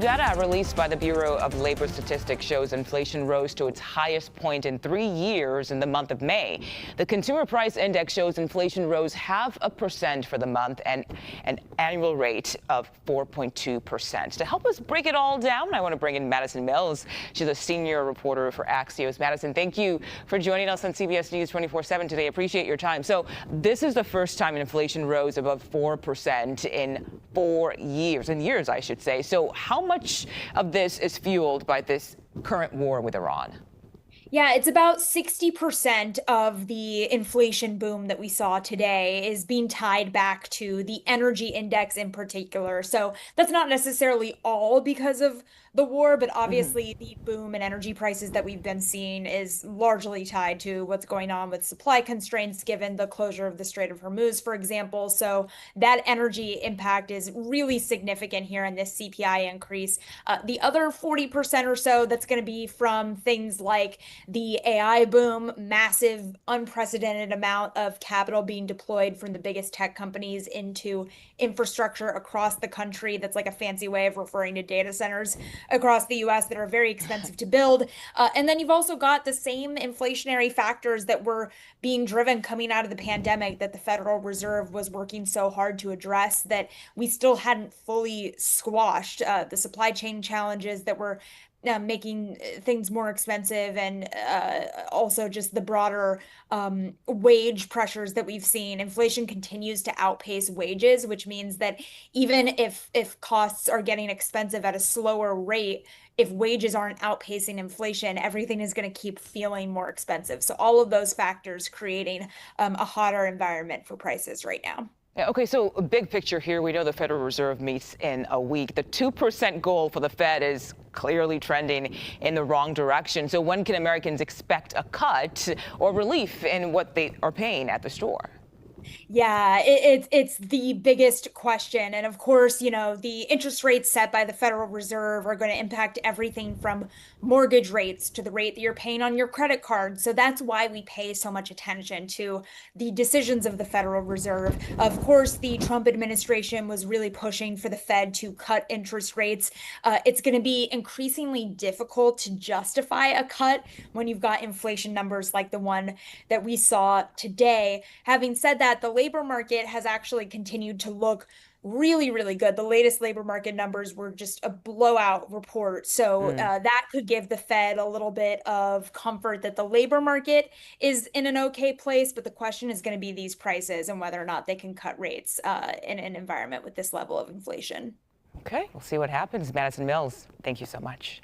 data released by the Bureau of Labor Statistics shows inflation rose to its highest point in 3 years in the month of May. The Consumer Price Index shows inflation rose 0.5% for the month and an annual rate of 4.2%. To help us break it all down, I want to bring in Madison Mills. She's a senior reporter for Axios. Madison, thank you for joining us on CBS News 24/7 today. Appreciate your time. So this is the first time inflation rose above 4% in 4 years, I should say. So how much of this is fueled by this current war with Iran? Yeah, it's about 60% of the inflation boom that we saw today is being tied back to the energy index in particular. So that's not necessarily all because of the war, but obviously the boom in energy prices that we've been seeing is largely tied to what's going on with supply constraints, given the closure of the Strait of Hormuz, for example. So that energy impact is really significant here in this CPI increase. The other 40% or so that's going to be from things like the AI boom, massive, unprecedented amount of capital being deployed from the biggest tech companies into infrastructure across the country. That's like a fancy way of referring to data centers across the US that are very expensive to build. And then you've also got the same inflationary factors that were being driven coming out of the pandemic that the Federal Reserve was working so hard to address that we still hadn't fully squashed. The supply chain challenges that were making things more expensive, and also just the broader wage pressures that we've seen. Inflation continues to outpace wages, which means that even if costs are getting expensive at a slower rate, if wages aren't outpacing inflation, everything is going to keep feeling more expensive. So all of those factors creating a hotter environment for prices right now. Yeah, okay, so big picture here, we know the Federal Reserve meets in a week. The 2% goal for the Fed is clearly trending in the wrong direction. So when can Americans expect a cut or relief in what they are paying at the store? Yeah, it's the biggest question. And of course, the interest rates set by the Federal Reserve are going to impact everything from mortgage rates to the rate that you're paying on your credit card. So that's why we pay so much attention to the decisions of the Federal Reserve. Of course, the Trump administration was really pushing for the Fed to cut interest rates. It's going to be increasingly difficult to justify a cut when you've got inflation numbers like the one that we saw today. Having said that, the labor market has actually continued to look really, really good. The latest labor market numbers were just a blowout report. So that could give the Fed a little bit of comfort that the labor market is in an okay place. But the question is going to be these prices and whether or not they can cut rates in an environment with this level of inflation. Okay, we'll see what happens. Madison Mills, thank you so much.